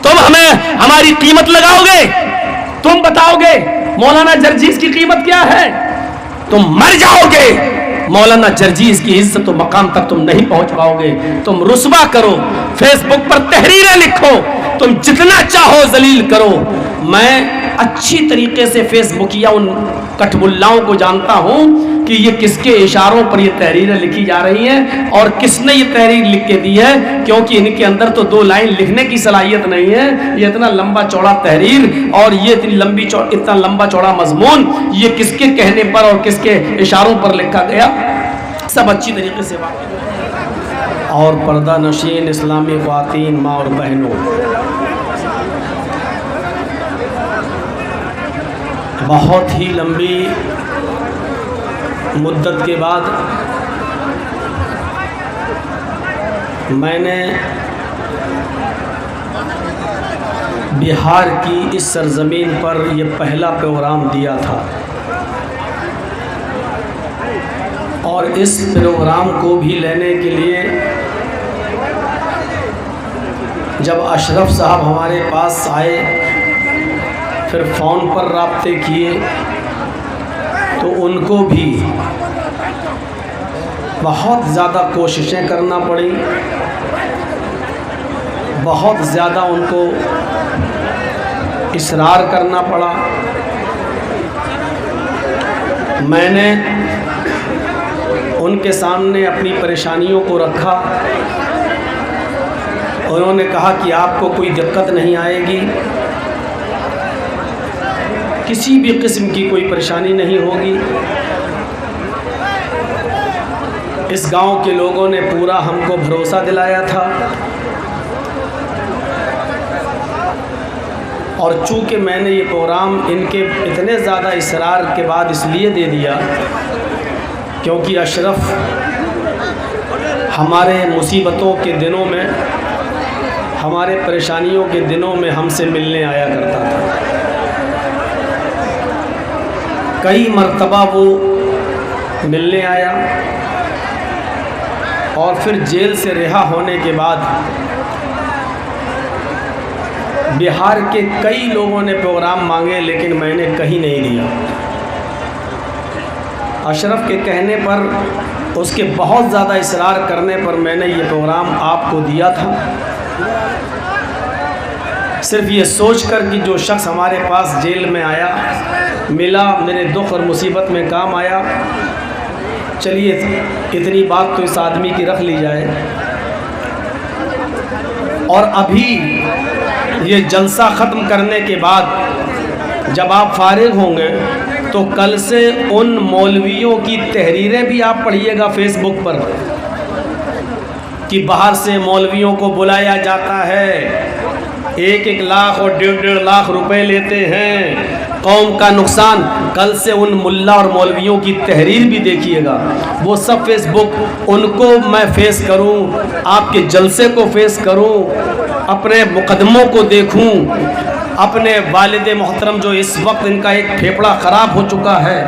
تم ہمیں ہماری قیمت لگاؤ گے؟ تم بتاؤ گے مولانا جرجیز کی قیمت کیا ہے؟ تم مر جاؤ گے، مولانا جرجیز کی عزت و مقام تک تم نہیں پہنچ پاؤ گے۔ تم رسوا کرو، فیس بک پر تحریریں لکھو، تم جتنا چاہو ذلیل کرو۔ میں اچھی طریقے سے فیس بکیا ان کٹب اللہوں کو جانتا ہوں کہ یہ کس کے اشاروں پر یہ تحریریں لکھی جا رہی ہیں اور کس نے یہ تحریر لکھ کے دی ہے، کیونکہ ان کے اندر تو 2 لائن لکھنے کی صلاحیت نہیں ہے۔ یہ اتنا لمبا چوڑا تحریر اور یہ اتنا لمبا چوڑا مضمون یہ کس کے کہنے پر اور کس کے اشاروں پر لکھا گیا، سب اچھی طریقے سے واقف۔ اور پردہ نشین اسلامی خواتین، ماں اور بہنوں، بہت ہی لمبی مدت کے بعد میں نے بہار کی اس سرزمین پر یہ پہلا پروگرام دیا تھا، اور اس پروگرام کو بھی لینے کے لیے جب اشرف صاحب ہمارے پاس آئے، پھر فون پر رابطے کیے، تو ان کو بھی بہت زیادہ کوششیں کرنا پڑیں، بہت زیادہ ان کو اصرار کرنا پڑا۔ میں نے ان کے سامنے اپنی پریشانیوں کو رکھا، انہوں نے کہا کہ آپ کو کوئی دقت نہیں آئے گی، کسی بھی قسم کی کوئی پریشانی نہیں ہوگی۔ اس گاؤں کے لوگوں نے پورا ہم کو بھروسہ دلایا تھا، اور چونکہ میں نے یہ پروگرام ان کے اتنے زیادہ اصرار کے بعد اس لیے دے دیا کیونکہ اشرف ہمارے مصیبتوں کے دنوں میں، ہمارے پریشانیوں کے دنوں میں ہم سے ملنے آیا کرتا تھا۔ کئی مرتبہ وہ ملنے آیا، اور پھر جیل سے رہا ہونے کے بعد بہار کے کئی لوگوں نے پروگرام مانگے، لیکن میں نے کہیں نہیں دیا۔ اشرف کے کہنے پر، اس کے بہت زیادہ اصرار کرنے پر میں نے یہ پروگرام آپ کو دیا تھا، صرف یہ سوچ کر کہ جو شخص ہمارے پاس جیل میں آیا، ملا، میرے دکھ اور مصیبت میں کام آیا، چلیے اتنی بات تو اس آدمی کی رکھ لی جائے۔ اور ابھی یہ جلسہ ختم کرنے کے بعد جب آپ فارغ ہوں گے تو کل سے ان مولویوں کی تحریریں بھی آپ پڑھیے گا فیس بک پر کہ باہر سے مولویوں کو بلایا جاتا ہے، 1-1 لاکھ اور 1.5 لاکھ روپے لیتے ہیں، قوم کا نقصان۔ کل سے ان ملا اور مولویوں کی تحریر بھی دیکھیے گا، وہ سب فیس بک، ان کو میں فیس کروں، آپ کے جلسے کو فیس کروں، اپنے مقدموں کو دیکھوں، اپنے والد محترم جو اس وقت ان کا ایک پھیپھڑا خراب ہو چکا ہے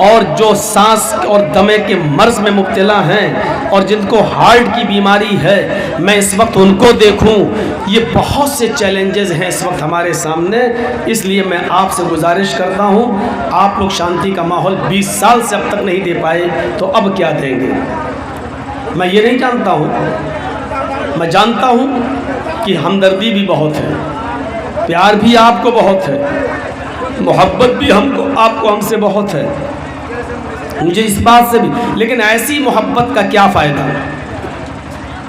اور جو سانس اور دمے کے مرض میں مبتلا ہیں اور جن کو ہارٹ کی بیماری ہے، میں اس وقت ان کو دیکھوں۔ یہ بہت سے چیلنجز ہیں اس وقت ہمارے سامنے، اس لیے میں آپ سے گزارش کرتا ہوں، آپ لوگ شانتی کا ماحول 20 سال سے اب تک نہیں دے پائے تو اب کیا دیں گے؟ میں یہ نہیں جانتا ہوں، میں جانتا ہوں کہ ہمدردی بھی بہت ہے، پیار بھی آپ کو بہت ہے، محبت بھی آپ کو ہم سے بہت ہے، مجھے اس بات سے بھی، لیکن ایسی محبت کا کیا فائدہ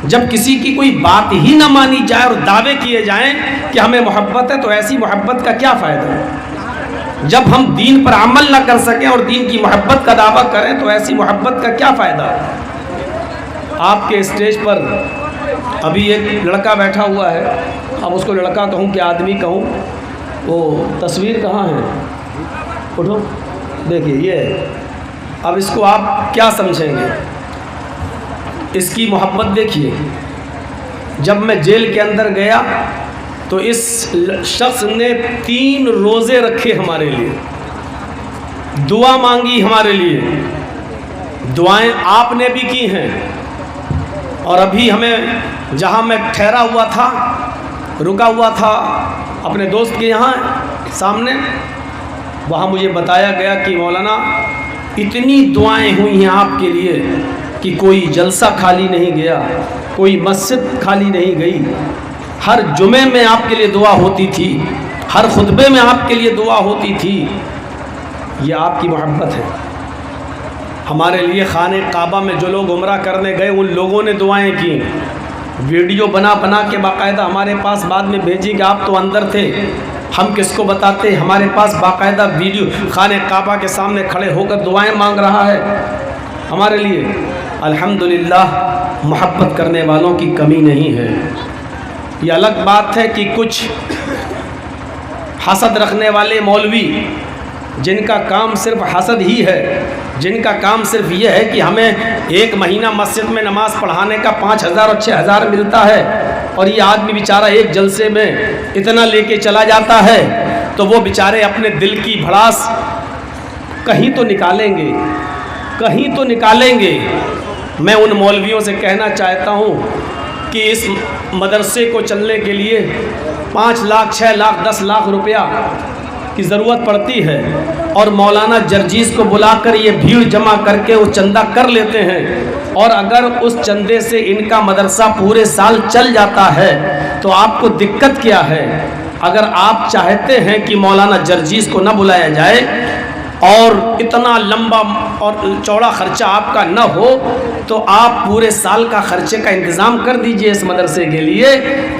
جب کسی کی کوئی بات ہی نہ مانی جائے اور دعوے کیے جائیں کہ ہمیں محبت ہے، تو ایسی محبت کا کیا فائدہ؟ جب ہم دین پر عمل نہ کر سکیں اور دین کی محبت کا دعویٰ کریں تو ایسی محبت کا کیا فائدہ؟ آپ کے اسٹیج پر ابھی ایک لڑکا بیٹھا ہوا ہے، اب اس کو لڑکا کہوں کہ آدمی کہوں، وہ تصویر کہاں ہے؟ اٹھو دیکھیے، یہ اب اس کو آپ کیا سمجھیں گے؟ اس کی محبت دیکھیے۔ جب میں جیل کے اندر گیا تو اس شخص نے 3 روزے رکھے ہمارے لیے، دعا مانگی ہمارے لیے، دعائیں آپ نے بھی کی ہیں، اور ابھی ہمیں جہاں میں ٹھہرا ہوا تھا رکا ہوا تھا اپنے دوست کے یہاں سامنے، وہاں مجھے بتایا گیا کہ مولانا اتنی دعائیں ہوئی ہیں آپ کے لیے کہ کوئی جلسہ خالی نہیں گیا، کوئی مسجد خالی نہیں گئی، ہر جمعے میں آپ کے لیے دعا ہوتی تھی، ہر خطبے میں آپ کے لیے دعا ہوتی تھی۔ یہ آپ کی محبت ہے۔ ہمارے لیے خانہ کعبہ میں جو لوگ عمرہ کرنے گئے ان لوگوں نے دعائیں کی، ویڈیو بنا بنا کے باقاعدہ ہمارے پاس بعد میں بھیجی کہ آپ تو اندر تھے، ہم کس کو بتاتے، ہمارے پاس باقاعدہ ویڈیو خانہ کعبہ کے سامنے کھڑے ہو کر دعائیں مانگ رہا ہے ہمارے لیے۔ الحمدللہ محبت کرنے والوں کی کمی نہیں ہے۔ یہ الگ بات ہے کہ کچھ حسد رکھنے والے مولوی جن کا کام صرف حسد ہی ہے، جن کا کام صرف یہ ہے کہ ہمیں ایک مہینہ مسجد میں نماز پڑھانے کا 5,000 اور 6,000 ملتا ہے، اور یہ آدمی بیچارہ ایک جلسے میں اتنا لے کے چلا جاتا ہے، تو وہ بیچارے اپنے دل کی بھڑاس کہیں تو نکالیں گے، کہیں تو نکالیں گے۔ میں ان مولویوں سے کہنا چاہتا ہوں کہ اس مدرسے کو چلنے کے لیے 5 لاکھ 6 لاکھ 10 لاکھ روپیہ کی ضرورت پڑتی ہے، اور مولانا جرجیز کو بلا کر یہ بھیڑ جمع کر کے وہ چندہ کر لیتے ہیں، اور اگر اس چندے سے ان کا مدرسہ پورے سال چل جاتا ہے تو آپ کو دقت کیا ہے؟ اگر آپ چاہتے ہیں کہ مولانا جرجیز کو نہ بلایا جائے اور اتنا لمبا اور چوڑا خرچہ آپ کا نہ ہو تو آپ پورے سال کا خرچے کا انتظام کر دیجئے اس مدرسے کے لیے،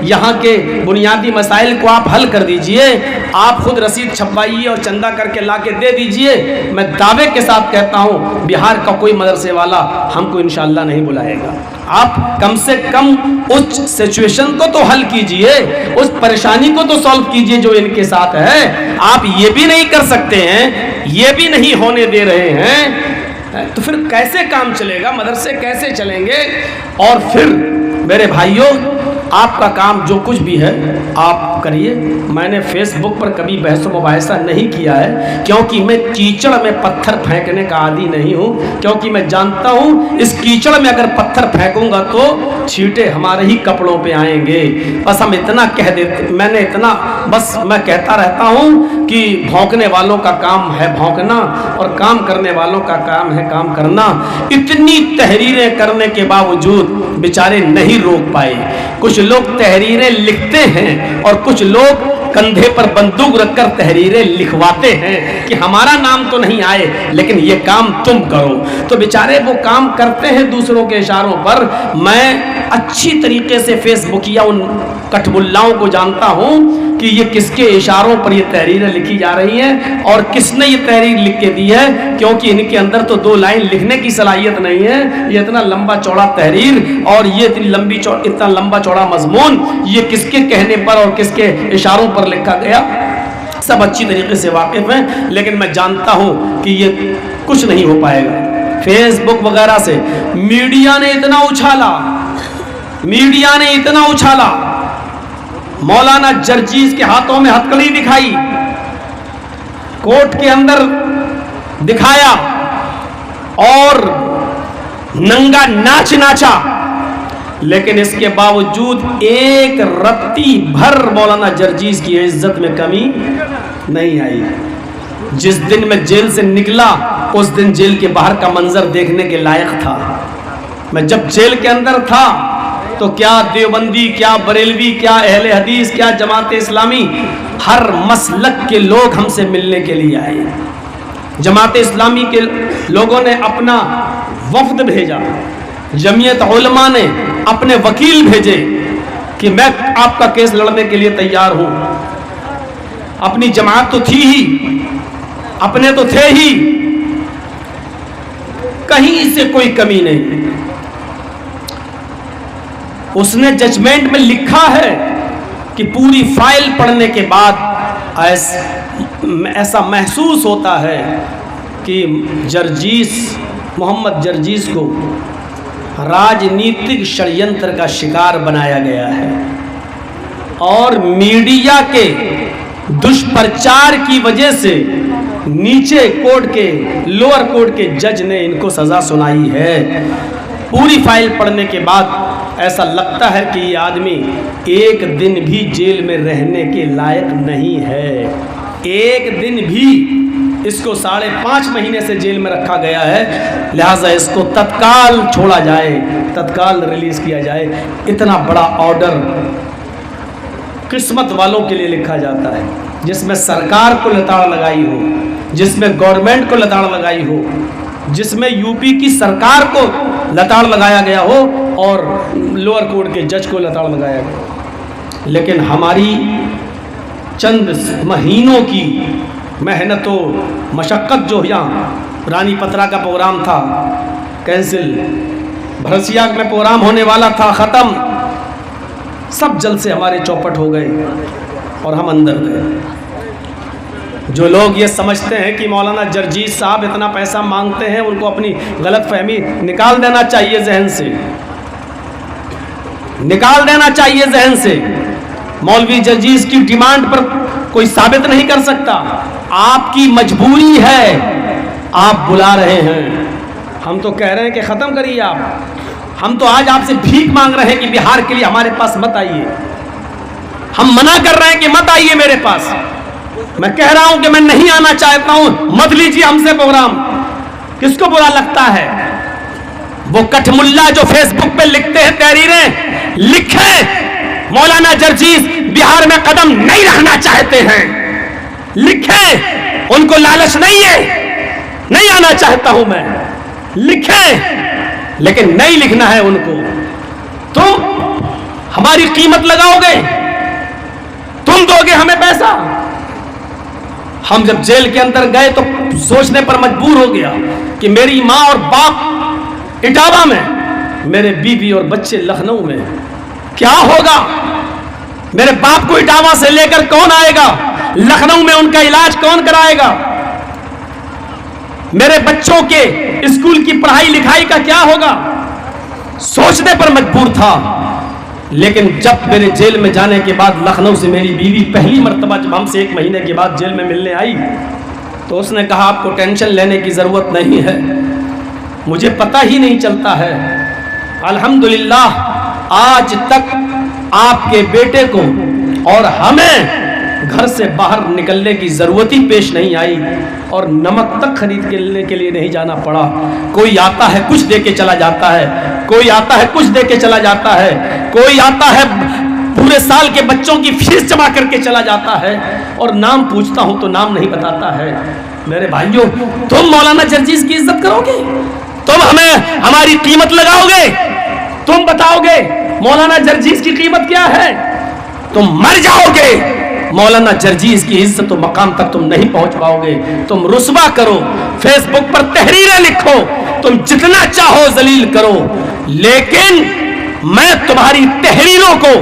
یہاں کے بنیادی مسائل کو آپ حل کر دیجئے، آپ خود رسید چھپوائیے اور چندہ کر کے لا کے دے دیجئے۔ میں دعوے کے ساتھ کہتا ہوں بہار کا کوئی مدرسے والا ہم کو انشاءاللہ نہیں بلائے گا۔ آپ کم سے کم اس سچویشن کو تو حل کیجئے، اس پریشانی کو تو سولو کیجئے جو ان کے ساتھ ہے۔ آپ یہ بھی نہیں کر سکتے ہیں، یہ بھی نہیں ہونے دے رہے ہیں، تو پھر کیسے کام چلے گا؟ مدرسے کیسے چلیں گے؟ اور پھر میرے بھائیوں، آپ کا کام جو کچھ بھی ہے آپ کریے۔ میں نے فیس بک پر کبھی بحث و مباحثہ نہیں کیا ہے، کیونکہ میں کیچڑ میں پتھر پھینکنے کا عادی نہیں ہوں، کیونکہ میں جانتا ہوں اس کیچڑ میں اگر پتھر پھینکوں گا تو چھینٹے ہمارے ہی کپڑوں پہ آئیں گے۔ بس ہم اتنا کہہ دیتے، میں کہتا رہتا ہوں کہ بھونکنے والوں کا کام ہے بھونکنا اور کام کرنے والوں کا کام ہے کام کرنا۔ اتنی تحریریں کرنے کے باوجود بیچارے نہیں روک پائے۔ کچھ لوگ تحریریں لکھتے ہیں اور کچھ لوگ کندھے پر بندوق رکھ کر تحریریں لکھواتے ہیں کہ ہمارا نام تو نہیں آئے لیکن یہ کام تم کرو، تو بیچارے وہ کام کرتے ہیں دوسروں کے اشاروں پر۔ میں اچھی طریقے سے فیس بکیا ان کٹ ملاؤں کو جانتا ہوں کہ یہ کس کے اشاروں پر یہ تحریریں لکھی جا رہی ہیں اور کس نے یہ تحریر لکھ کے دی ہے، کیونکہ ان کے اندر تو 2 لائن لکھنے کی صلاحیت نہیں ہے۔ یہ اتنا لمبا چوڑا تحریر اور یہ اتنا لمبا چوڑا مضمون یہ کس کے کہنے پر اور کس کے اشاروں پر لکھا گیا، سب اچھی طریقے سے واقف ہیں، لیکن میں جانتا ہوں کہ یہ کچھ نہیں ہو پائے گا۔ فیس بک وغیرہ سے میڈیا نے اتنا اچھالا، مولانا جرجیز کے ہاتھوں میں ہتکڑی دکھائی، کوٹ کے اندر دکھایا اور ننگا ناچ ناچا، لیکن اس کے باوجود ایک رتی بھر مولانا جرجیز کی عزت میں کمی نہیں آئی۔ جس دن میں جیل سے نکلا اس دن جیل کے باہر کا منظر دیکھنے کے لائق تھا۔ میں جب جیل کے اندر تھا تو کیا دیوبندی، کیا بریلوی، کیا اہل حدیث، کیا جماعت اسلامی، ہر مسلک کے لوگ ہم سے ملنے کے لیے آئے۔ جماعت اسلامی کے لوگوں نے اپنا وفد بھیجا، جمعیت علماء نے اپنے وکیل بھیجے کہ میں آپ کا کیس لڑنے کے لیے تیار ہوں۔ اپنی جماعت تو تھی ہی، اپنے تو تھے ہی، کہیں سے کوئی کمی نہیں۔ اس نے ججمنٹ میں لکھا ہے کہ پوری فائل پڑھنے کے بعد ایسا محسوس ہوتا ہے کہ محمد جرجیز کو راجنیتک شڑینتر کا شکار بنایا گیا ہے، اور میڈیا کے دشپرچار کی وجہ سے نیچے کورٹ کے لوور کورٹ کے جج نے ان کو سزا سنائی ہے۔ پوری فائل پڑھنے کے بعد ایسا لگتا ہے کہ یہ آدمی ایک دن بھی جیل میں رہنے کے لائق نہیں ہے، ایک دن بھی۔ اس کو 5.5 مہینے سے جیل میں رکھا گیا ہے، لہٰذا اس کو تتکال چھوڑا جائے، تتکال ریلیز کیا جائے۔ اتنا بڑا آرڈر قسمت والوں کے لیے لکھا جاتا ہے، جس میں سرکار کو لتاڑ لگائی ہو، جس میں گورنمنٹ کو لتاڑ لگائی ہو، جس میں یو پی کی سرکار کو لتاڑ لگایا گیا ہو اور لوور کورٹ کے جج کو لتاڑ لگایا گیا۔ لیکن ہماری چند مہینوں کی محنت و مشقت جو یہاں رانی پترا کا پروگرام تھا کینسل، بھرسیا میں پروگرام ہونے والا تھا ختم، سب جلسے ہمارے چوپٹ ہو گئے اور ہم اندر گئے۔ جو لوگ یہ سمجھتے ہیں کہ مولانا جرجیز صاحب اتنا پیسہ مانگتے ہیں، ان کو اپنی غلط فہمی نکال دینا چاہیے ذہن سے، نکال دینا چاہیے ذہن سے۔ مولوی جرجیز کی ڈیمانڈ پر کوئی ثابت نہیں کر سکتا، آپ کی مجبوری ہے، آپ بلا رہے ہیں۔ ہم تو کہہ رہے ہیں کہ ختم کریے آپ، ہم تو آج آپ سے بھیک مانگ رہے ہیں کہ بہار کے لیے ہمارے پاس مت آئیے، ہم منع کر رہے ہیں کہ مت آئیے میرے پاس۔ میں کہہ رہا ہوں کہ میں نہیں آنا چاہتا ہوں، مت لیجیے ہم سے پروگرام۔ کس کو برا لگتا ہے؟ وہ کٹھ ملا جو فیس بک پہ لکھتے ہیں تحریریں، لکھیں مولانا جرجیز بہار میں قدم نہیں رکھنا چاہتے ہیں، لکھیں، ان کو لالچ نہیں ہے، نہیں آنا چاہتا ہوں میں، لکھیں، لیکن نہیں لکھنا ہے ان کو۔ تم ہماری قیمت لگاؤ گے، تم دو گے ہمیں پیسہ۔ ہم جب جیل کے اندر گئے تو سوچنے پر مجبور ہو گیا کہ میری ماں اور باپ اٹاوا میں، میرے بیوی اور بچے لکھنؤ میں، کیا ہوگا؟ میرے باپ کو اٹاوا سے لے کر کون آئے گا؟ لکھنؤ میں ان کا علاج کون کرائے گا؟ میرے بچوں کے اسکول کی پڑھائی لکھائی کا کیا ہوگا؟ سوچنے پر مجبور تھا۔ لیکن جب میرے جیل میں جانے کے بعد لکھنؤ سے میری بیوی پہلی مرتبہ جب ہم سے 1 مہینے کے بعد جیل میں ملنے آئی تو اس نے کہا آپ کو ٹینشن لینے کی ضرورت نہیں ہے، مجھے پتہ ہی نہیں چلتا ہے، الحمدللہ آج تک آپ کے بیٹے کو اور ہمیں گھر سے باہر نکلنے کی ضرورت ہی پیش نہیں آئی اور نمک تک خرید کے لیے نہیں جانا پڑا۔ کوئی آتا ہے کچھ دے کے چلا جاتا ہے، کوئی آتا ہے کچھ دے کے چلا جاتا ہے، کوئی آتا ہے پورے سال کے بچوں کی فیس جمع کر کے چلا جاتا ہے، اور نام پوچھتا ہوں تو نام نہیں بتاتا ہے۔ میرے بھائیوں، تم مولانا جرجیز کی عزت کرو گے؟ تم ہمیں ہماری قیمت لگاؤ گے؟ تم بتاؤ گے مولانا جرجیز کی قیمت کیا ہے؟ تم مر جاؤ گے، مولانا جرجیز کی عزت و مقام تک تم نہیں پہنچ پاؤ گے۔ تم رسوا کرو، فیس بک پر تحریریں لکھو، تم جتنا چاہو ذلیل کرو، لیکن میں تمہاری تحریروں کو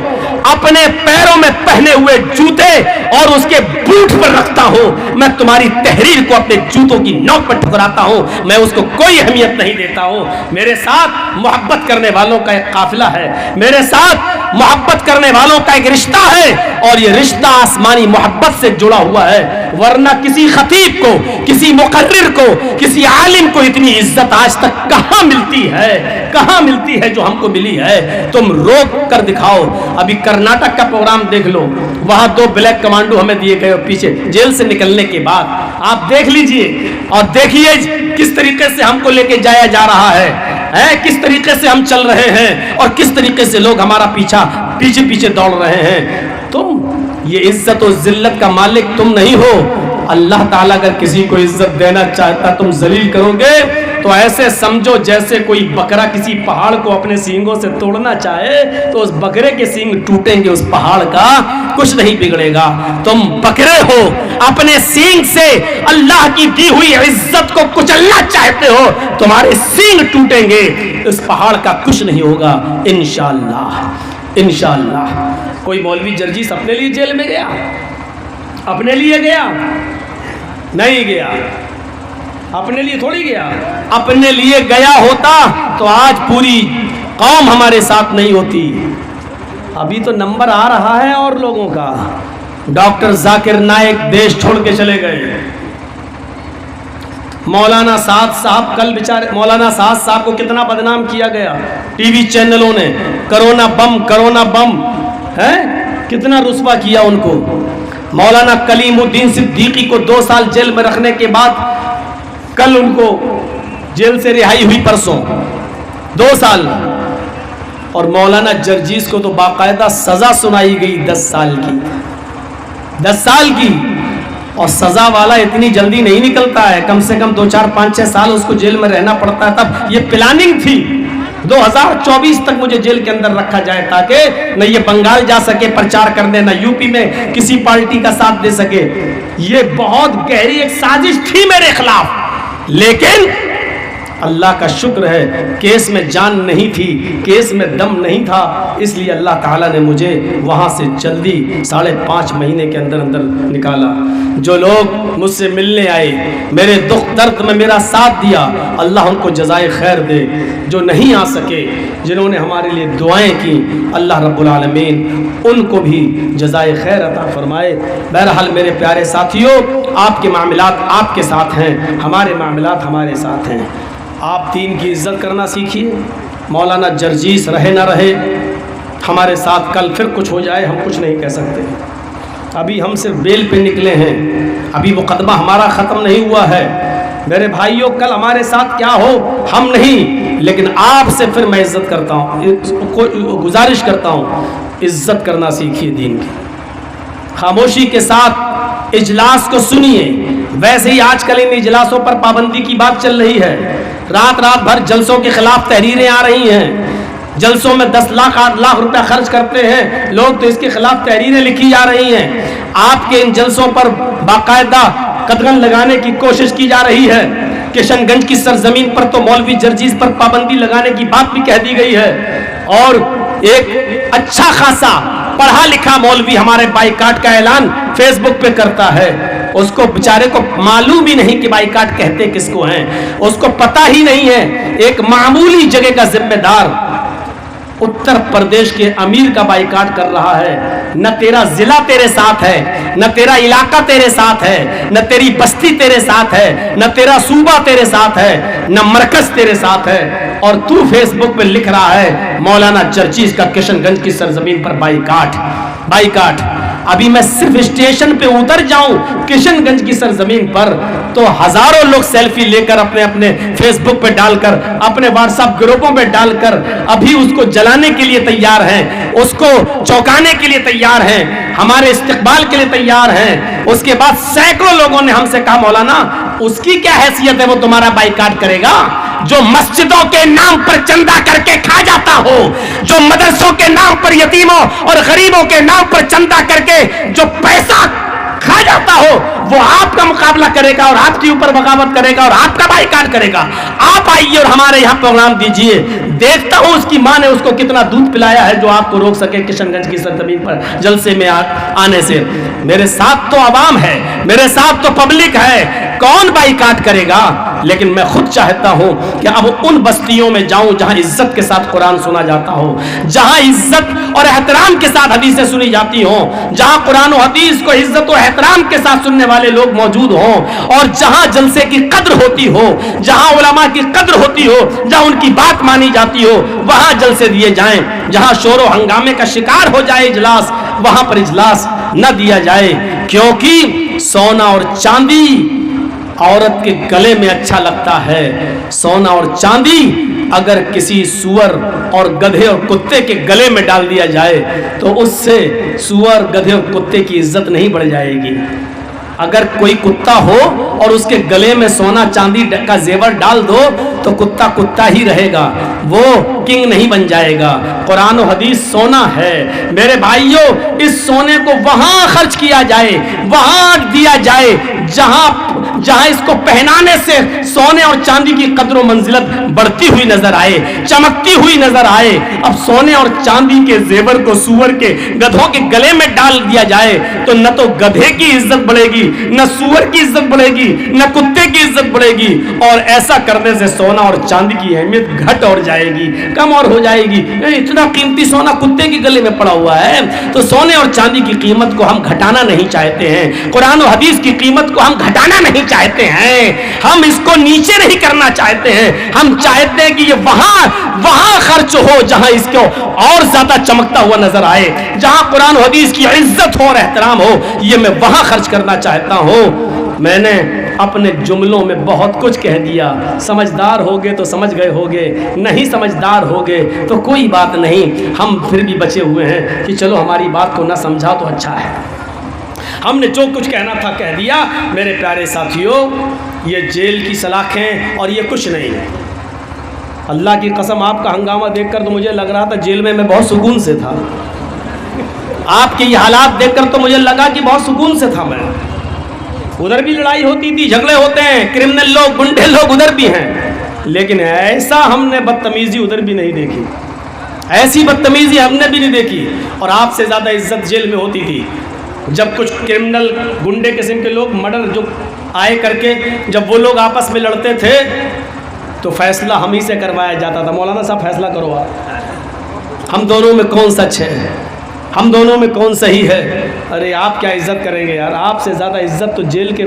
اپنے پیروں میں پہنے ہوئے جوتے اور اس کے بوٹ پر رکھتا ہوں، میں تمہاری تحریر کو اپنے جوتوں کی نوک پر ٹھکراتا ہوں، میں اس کو کوئی اہمیت نہیں دیتا ہوں۔ میرے ساتھ محبت کرنے والوں کا ایک قافلہ ہے، میرے ساتھ محبت کرنے والوں کا ایک رشتہ ہے، اور یہ رشتہ آسمانی محبت سے جڑا ہوا ہے، ورنہ کسی خطیب کو، کسی مقرر کو، کسی عالم کو اتنی عزت آج تک کہاں ملتی ہے، کہاں ملتی ہے جو ہم کو ملی ہے؟ تم روک کر دکھاؤ۔ ابھی کرناٹک کا پروگرام دیکھ لو، وہاں 2 بلیک کمانڈو ہمیں دیے گئے پیچھے جیل سے نکلنے کے بعد، آپ دیکھ لیجئے اور دیکھیے کس طریقے سے ہم کو لے کے جایا جا رہا ہے، کس طریقے سے ہم چل رہے ہیں اور کس طریقے سے لوگ ہمارا پیچھے پیچھے دوڑ رہے ہیں۔ تم یہ عزت و ذلت کا مالک تم نہیں ہو۔ اللہ تعالیٰ اگر کسی کو عزت دینا چاہتا تم ذلیل کرو گے تو ایسے سمجھو جیسے کوئی بکرا کسی پہاڑ کو اپنے سینگوں سے توڑنا چاہے تو اس بکرے کے سینگ ٹوٹیں گے، اس پہاڑ کا کچھ نہیں بگڑے گا۔ تم بکرے ہو، اپنے سینگ سے اللہ کی دی ہوئی عزت کو کچلنا چاہتے ہو، تمہارے سینگ ٹوٹیں گے، اس پہاڑ کا کچھ نہیں ہوگا انشاءاللہ، انشاءاللہ۔ کوئی مولوی جرجیز اپنے لیے جیل میں گیا؟ اپنے لیے گیا؟ نہیں گیا، اپنے لیے تھوڑی گیا۔ اپنے لیے گیا ہوتا تو آج پوری قوم ہمارے ساتھ نہیں ہوتی۔ ابھی تو نمبر آ رہا ہے اور لوگوں کا۔ ڈاکٹر ذاکر نائک دیش چھوڑ کے چلے گئے، مولانا سعد صاحب کل بیچارے مولانا سعد صاحب کو کتنا بدنام کیا گیا ٹی وی چینلوں نے، کرونا بم ہے، کتنا رسوا کیا ان کو۔ مولانا کلیم الدین صدیقی کو 2 سال جیل میں رکھنے کے بعد کل ان کو جیل سے رہائی ہوئی، پرسوں 2 سال، اور مولانا جرجیز کو تو باقاعدہ سزا سنائی گئی 10 سال کی، اور سزا والا اتنی جلدی نہیں نکلتا ہے، کم سے کم 2 4 5 6 سال اس کو جیل میں رہنا پڑتا ہے۔ تب یہ پلاننگ تھی 2024 تک مجھے جیل کے اندر رکھا جائے تاکہ نہ یہ بنگال جا سکے پرچار کرنے، نہ یو پی میں کسی پارٹی کا ساتھ دے سکے۔ یہ بہت گہری ایک سازش تھی میرے خلاف، لیکن اللہ کا شکر ہے کیس میں جان نہیں تھی، کیس میں دم نہیں تھا، اس لیے اللہ تعالیٰ نے مجھے وہاں سے جلدی 5.5 مہینے کے اندر نکالا۔ جو لوگ مجھ سے ملنے آئے، میرے دکھ درد میں میرا ساتھ دیا، اللہ ان کو جزائے خیر دے۔ جو نہیں آ سکے، جنہوں نے ہمارے لیے دعائیں کی، اللہ رب العالمین ان کو بھی جزائے خیر عطا فرمائے۔ بہرحال میرے پیارے ساتھیوں، آپ کے معاملات آپ کے ساتھ ہیں، ہمارے معاملات ہمارے ساتھ ہیں۔ آپ دین کی عزت کرنا سیکھیے۔ مولانا جرجیس رہے نہ رہے ہمارے ساتھ، کل پھر کچھ ہو جائے ہم کچھ نہیں کہہ سکتے۔ ابھی ہم صرف بیل پہ نکلے ہیں، ابھی مقدمہ ہمارا ختم نہیں ہوا ہے۔ میرے بھائیوں، کل ہمارے ساتھ کیا ہو ہم نہیں، لیکن آپ سے پھر میں عزت کرتا ہوں، گزارش کرتا ہوں، عزت کرنا سیکھیے دین کی۔ خاموشی کے ساتھ اجلاس کو سنیے۔ ویسے ہی آج کل ان اجلاسوں پر پابندی کی بات چل رہی ہے، رات بھر جلسوں کے خلاف تحریریں آ رہی ہیں، جلسوں میں 10 لاکھ 8 لاکھ روپے خرچ کرتے ہیں لوگ، تو اس کے خلاف تحریریں لکھی جا رہی ہیں۔ آپ کے ان جلسوں پر باقاعدہ قدغن لگانے کی کوشش کی جا رہی ہے۔ کشن گنج کی سرزمین پر تو مولوی جرجیز پر پابندی لگانے کی بات بھی کہہ دی گئی ہے، اور ایک اچھا خاصا پڑھا لکھا مولوی ہمارے بائیکاٹ کا اعلان فیس بک پہ کرتا ہے، اس کو بیچارے کو معلوم ہی نہیں کہ بائیکاٹ کہتے کس کو ہیں، اس کو پتہ ہی نہیں ہے۔ ایک معمولی جگہ کا ذمہ دار اتر پردیش کے امیر کا بائیکاٹ کر رہا ہے، نہ تیرا ضلع تیرے ساتھ ہے، نہ تیرا علاقہ تیرے ساتھ ہے، نہ تیری بستی تیرے ساتھ ہے، نہ تیرا صوبہ تیرے ساتھ ہے، نہ مرکز تیرے ساتھ ہے، اور تو فیس بک پہ لکھ رہا ہے مولانا جرجیز کا کشن گنج کی سرزمین پر بائیکاٹ۔ ابھی میں صرف اسٹیشن پہ اتر جاؤں کشن گنج کی سرزمین پر تو ہزاروں لوگ سیلفی لے کر اپنے فیس بک پہ ڈال کر، اپنے واٹس ایپ گروپوں پہ ڈال کر ابھی اس کو جلانے کے لیے تیار ہیں، اس کو چوکانے کے لیے تیار ہیں، ہمارے استقبال کے لیے تیار ہیں۔ اس کے بعد سینکڑوں لوگوں نے ہم سے کہا مولانا اس کی کیا حیثیت ہے وہ تمہارا بائیکاٹ کرے گا؟ جو مسجدوں کے نام پر چندہ کر کے کھا جاتا ہو، جو مدرسوں کے نام پر یتیموں اور غریبوں کے نام پر چندہ کر کے جو پیسہ کھا جاتا ہو، وہ آپ کا مقابلہ کرے گا اور آپ کے اوپر بغاوت کرے گا اور آپ کا بائیکاٹ کرے گا۔ آپ آئیے اور ہمارے یہاں پروگرام دیجئے، دیکھتا ہوں اس کی ماں نے اس کو کتنا دودھ پلایا ہے جو آپ کو روک سکے کشن گنج کی سرزمین پر جلسے میں آنے سے۔ میرے ساتھ تو عوام ہے، میرے ساتھ تو پبلک ہے، کون بائیکاٹ کرے گا؟ لیکن میں خود چاہتا ہوں کہ اب ان بستیوں میں جاؤں جہاں عزت کے ساتھ قرآن سنا جاتا ہو، جہاں عزت اور احترام کے ساتھ حدیثیں سنی جاتی ہوں، جہاں قرآن و حدیث کو عزت و احترام کے ساتھ سننے والے لوگ موجود ہوں، اور جہاں جلسے کی قدر ہوتی ہو، جہاں علماء کی قدر ہوتی ہو، جہاں ان کی بات مانی جاتی ہو، وہاں جلسے دیے جائیں۔ جہاں شور و ہنگامے کا شکار ہو جائے اجلاس، وہاں پر اجلاس نہ دیا جائے، کیونکہ سونا اور چاندی عورت کے گلے میں اچھا لگتا ہے، سونا اور چاندی اگر کسی سور اور گدھے اور کتے کے گلے میں ڈال دیا جائے تو اس سے سور گدھے اور کتے کی عزت نہیں بڑھ جائے گی۔ اگر کوئی کتا ہو اور اس کے گلے میں سونا چاندی کا زیور ڈال دو تو کتا کتا ہی رہے گا، وہ کنگ نہیں بن جائے گا۔ قرآن و حدیث سونا ہے میرے بھائیوں، اس سونے کو وہاں خرچ کیا جائے، وہاں دیا جائے جہاں اس کو پہنانے سے سونے اور چاندی کی قدر و منزلت بڑھتی ہوئی نظر آئے، چمکتی ہوئی نظر آئے۔ اب سونے اور چاندی کے زیور کو سور کے گدھوں کے گلے میں ڈال دیا جائے تو نہ تو گدھے کی عزت بڑھے گی، نہ سور کی عزت بڑھے گی، نہ کتے کی عزت بڑھے گی، اور ایسا کرنے سے سونا اور چاندی کی اہمیت گھٹ اور جائے گی، کم اور ہو جائے گی۔ اتنا قیمتی سونا کتے کے گلے میں پڑا ہوا ہے، تو سونے اور چاندی کی قیمت کو ہم گھٹانا نہیں چاہتے ہیں، قرآن و حدیث کی قیمت کو ہم گھٹانا نہیں چاہتے ہیں, ہم اس کو نیچے نہیں کرنا چاہتے ہیں, ہم چاہتے ہیں کہ یہ وہاں خرچ ہو جہاں اس کو اور زیادہ چمکتا ہوا نظر آئے, جہاں قرآن و حدیث کی عزت ہو اور احترام ہو, یہ میں وہاں خرچ کرنا چاہتا ہوں. میں نے اپنے جملوں میں بہت کچھ کہہ دیا, سمجھدار ہوگے تو سمجھ گئے ہوگے, نہیں سمجھدار ہوگے تو کوئی بات نہیں, ہم پھر بھی بچے ہوئے ہیں کہ چلو ہماری بات کو نہ سمجھا تو اچھا ہے. ہم نے جو کچھ کہنا تھا کہہ دیا. میرے پیارے ساتھیوں, یہ جیل کی سلاخیں اور یہ کچھ نہیں. اللہ کی قسم آپ کا ہنگامہ دیکھ کر تو مجھے لگ رہا تھا جیل میں بہت سکون سے تھا. آپ کے یہ حالات دیکھ کر تو مجھے لگا کہ بہت سکون سے تھا میں. ادھر بھی لڑائی ہوتی تھی, جھگڑے ہوتے ہیں, کرمنل لوگ, گنڈے لوگ ادھر بھی ہیں, لیکن ایسا ہم نے بدتمیزی ادھر بھی نہیں دیکھی, ایسی بدتمیزی ہم نے بھی نہیں دیکھی. اور آپ سے زیادہ عزت جیل میں ہوتی تھی. جب کچھ کرمنل گنڈے قسم کے لوگ مرڈر جو آئے کر کے جب وہ لوگ آپس میں لڑتے تھے تو فیصلہ ہم ہی سے کروایا جاتا تھا. مولانا صاحب فیصلہ کرو آپ, ہم دونوں میں کون سچ ہے, ہم دونوں میں کون صحیح ہے. ارے آپ کیا عزت کریں گے یار, آپ سے زیادہ عزت تو جیل کے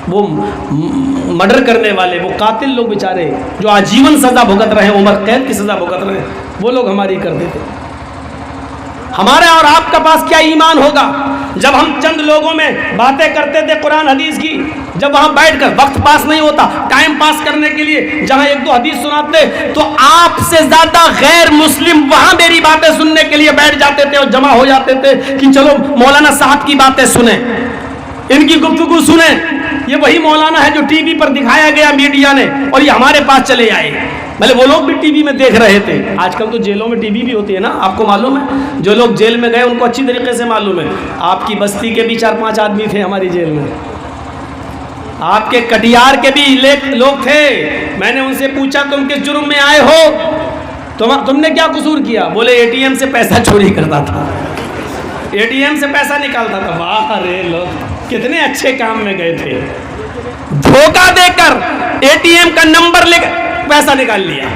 وہ مرڈر کرنے والے, وہ قاتل لوگ بیچارے جو آجیون سزا بھگت رہے ہیں, عمر قید کی سزا بھگت رہے ہیں, وہ لوگ ہماری کرتے تھے. ہمارے اور آپ کا پاس کیا ایمان ہوگا جب ہم چند لوگوں میں باتیں کرتے تھے قرآن حدیث کی, جب وہاں بیٹھ کر وقت پاس نہیں ہوتا, ٹائم پاس کرنے کے لیے جہاں ایک دو حدیث سناتے تو آپ سے زیادہ غیر مسلم وہاں میری باتیں سننے کے لیے بیٹھ جاتے تھے اور جمع ہو جاتے تھے کہ چلو مولانا صاحب کی باتیں سنیں, ان کی گفتگو سنیں. یہ وہی مولانا ہے جو ٹی وی پر دکھایا گیا میڈیا نے اور یہ ہمارے پاس چلے آئے. بھلے وہ لوگ بھی ٹی وی میں دیکھ رہے تھے. آج کل تو جیلوں میں ٹی وی بھی ہوتی ہے نا, آپ کو معلوم ہے. جو لوگ جیل میں گئے ان کو اچھی طریقے سے معلوم ہے. آپ کی بستی کے بھی 4-5 آدمی تھے ہماری جیل میں, آپ کے کٹیار کے بھی لوگ تھے. میں نے ان سے پوچھا تم کس جرم میں آئے ہو, تم نے کیا قصور کیا؟ بولے اے ٹی ایم سے پیسہ چوری کرتا تھا, اے ٹی ایم سے پیسہ نکالتا تھا. واہ رے لوگ کتنے اچھے کام میں گئے تھے, دھوکہ دے کر اے ٹی ایم کا نمبر لے کر پیسہ نکال لیا.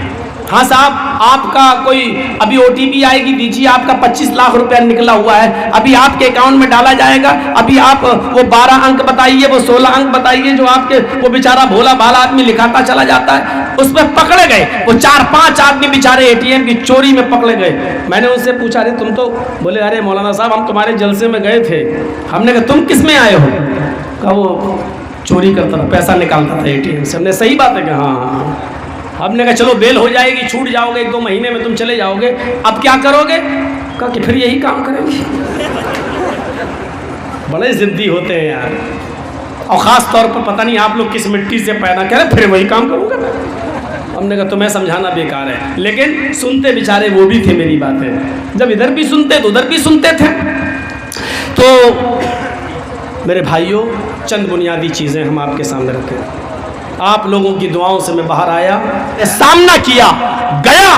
ہاں صاحب آپ کا کوئی ابھی او ٹی پی آئے گی, دیجیے آپ کا 25 لاکھ روپیہ نکلا ہوا ہے, ابھی آپ کے اکاؤنٹ میں ڈالا جائے گا, ابھی آپ وہ 12 انک بتائیے, وہ 16 انک بتائیے جو آپ کے وہ بیچارہ بھولا بھالا آدمی لکھاتا چلا جاتا ہے. اس میں پکڑے گئے وہ 4-5 آدمی بیچارے اے ٹی ایم کی چوری میں پکڑے گئے. میں نے ان سے پوچھا ارے تم تو, بولے ارے مولانا صاحب ہم تمہارے جلسے میں گئے تھے. ہم نے کہا تم کس میں آئے ہو؟ کہا وہ چوری کرتا تھا, پیسہ نکالتا تھا اے ٹی ایم سے. ہم نے صحیح بات ہے کہ ہاں. ہم نے کہا چلو بیل ہو جائے گی, چھوٹ جاؤ گے, 1-2 مہینے میں تم چلے جاؤ گے, اب کیا کرو گے؟ کہا کہ پھر یہی کام کریں گے. بڑے ضدی ہوتے ہیں یار, اور خاص طور پر پتہ نہیں آپ لوگ کس مٹی سے پیدا کریں, پھر وہی کام کروں گا. ہم نے کہا تمہیں سمجھانا بیکار ہے, لیکن سنتے بیچارے وہ بھی تھے میری باتیں. جب ادھر بھی سنتے تو ادھر بھی سنتے تھے. تو میرے بھائیوں, چند بنیادی چیزیں ہم آپ کے سامنے رکھیں. آپ لوگوں کی دعاؤں سے میں باہر آیا, سامنا کیا, گیا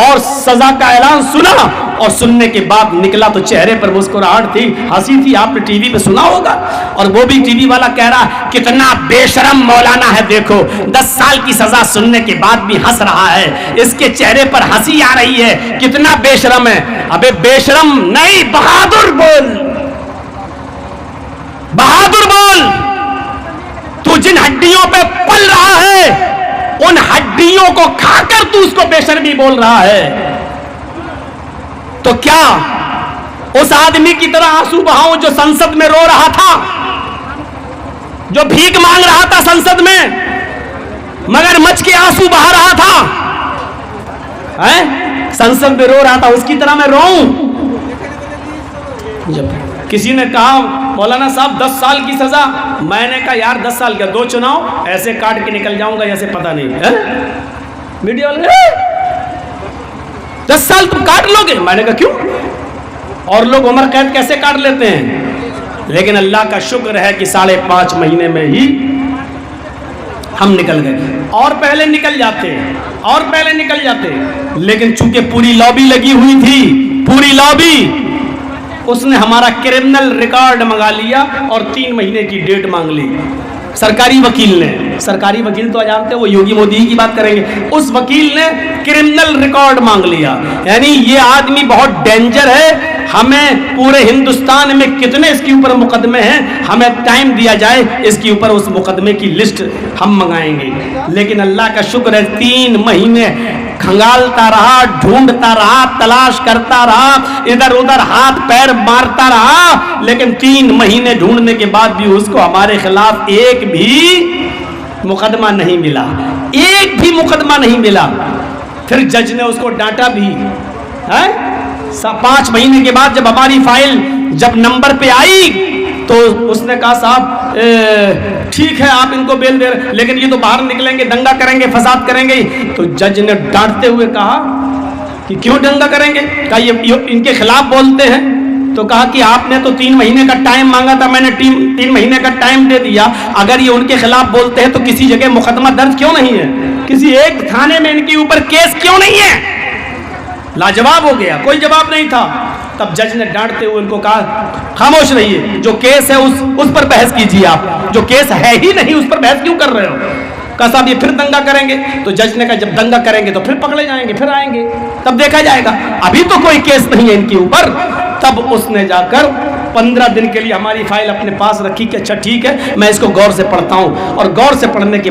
اور سزا کا اعلان سنا, اور سننے کے بعد نکلا تو چہرے پر مسکراہٹ تھی, ہنسی تھی. آپ نے ٹی وی پہ سنا ہوگا, اور وہ بھی ٹی وی والا کہہ رہا کتنا بے شرم مولانا ہے, دیکھو 10 سال کی سزا سننے کے بعد بھی ہنس رہا ہے, اس کے چہرے پر ہنسی آ رہی ہے, کتنا بے شرم ہے. ابے بے شرم نہیں, بہادر بول, بہادر بول. تو جن ہڈیوں پہ پل رہا ہے ان ہڈیوں کو کھا کر تو اس کو بے شرمی بول رہا ہے. تو کیا اس آدمی کی طرح آنسو بہاؤں جو سنسد میں رو رہا تھا, جو بھیک مانگ رہا تھا سنسد میں, مگر مچ کے آنسو بہا رہا تھا, سنسد میں رو رہا تھا, اس کی طرح میں روؤں؟ جب کسی نے کہا مولانا صاحب 10 سال کی سزا, میں نے کہا یار 10 سال کیا, 2 چناؤ ایسے کاٹ کے نکل جاؤں گا جیسے پتہ نہیں ہے. میڈیا والے 10 سال تم کاٹ لو گے؟ میں نے کہا کیوں, اور لوگ عمر قید کیسے کاٹ لیتے ہیں. لیکن اللہ کا شکر ہے کہ 5.5 مہینے میں ہی ہم نکل گئے. اور پہلے نکل جاتے, اور پہلے نکل جاتے, لیکن چونکہ پوری لابی لگی ہوئی تھی, پوری لابی, اس نے ہمارا کرمنل ریکارڈ منگا لیا اور 3 مہینے کی ڈیٹ مانگ لی. سرکاری وکیل نے, سرکاری وکیل تو جانتے ہیں وہ یوگی مودی کی بات کریں گے, اس وکیل نے کرمنل ریکارڈ مانگ لیا. یعنی یہ آدمی بہت ڈینجر ہے, ہمیں پورے ہندوستان میں کتنے اس کے اوپر مقدمے ہیں، ہمیں ٹائم دیا جائے اس کے اوپر اس مقدمے کی لسٹ ہم منگائیں گے۔ لیکن اللہ کا شکر ہے 3 مہینے کھنگالتا رہا، ڈھونڈتا رہا، تلاش کرتا رہا، ادھر ادھر ہاتھ پیر مارتا رہا، لیکن 3 مہینے ڈھونڈنے کے بعد بھی اس کو ہمارے خلاف ایک بھی مقدمہ نہیں ملا، ایک بھی مقدمہ نہیں ملا۔ پھر جج نے اس کو ڈانٹا بھی، 5 مہینے کے بعد جب ہماری فائل جب نمبر پہ آئی تو اس نے کہا صاحب ٹھیک ہے آپ ان کو بیل دے رہے، لیکن یہ تو باہر نکلیں گے، دنگا کریں گے، فساد کریں گے۔ تو جج نے ڈانٹتے ہوئے کہا کہ کیوں دنگا کریں گے؟ کہا یہ ان کے خلاف بولتے ہیں۔ تو کہا کہ آپ نے تو 3 مہینے کا ٹائم مانگا تھا، میں نے 3 مہینے کا ٹائم دے دیا، اگر یہ ان کے خلاف بولتے ہیں تو کسی جگہ مقدمہ درج کیوں نہیں ہے؟ کسی ایک تھانے میں ان کے اوپر کیس کیوں نہیں ہے؟ لاجواب ہو گیا، کوئی جواب نہیں تھا۔ تب جج نے ڈانٹتے ہوئے ان کو کہا خاموش رہیے، جو کیس ہے اس پر بحث کیجیے، آپ جو کیس ہے ہی نہیں اس پر بحث کیوں کر رہے ہو؟ کہا صاحب یہ پھر دنگا کریں گے۔ تو جج نے کہا جب دنگا کریں گے تو پھر پکڑے جائیں گے، پھر آئیں گے، تب دیکھا جائے گا، ابھی تو کوئی کیس نہیں ہے ان کے اوپر۔ تب اس نے جا کر 15 دن کے لیے ہماری فائل اپنے پاس رکھی کہ اچھا ٹھیک ہے میں اس کو غور سے پڑھتا ہوں، اور غور سے پڑھنے کے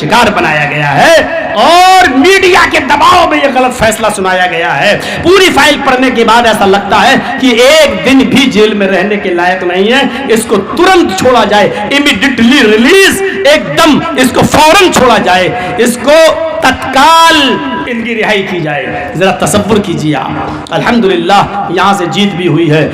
شکار بنایا گیا ہے اور میڈیا کے دباؤ میں یہ غلط فیصلہ سنایا گیا ہے۔ پوری فائل پڑھنے کے بعد ایسا لگتا ہے کہ ایک دن بھی جیل میں رہنے کے لائق نہیں ہے، اس کو ترنت چھوڑا جائے، امیڈیٹلی ریلیز، ایک دم اس کو فوراً چھوڑا جائے، اس کو تتکال ان کی رہائی کی جائے۔ ذرا تصور کیجیے آپ، الحمدللہ یہاں سے جیت بھی ہوئی ہے۔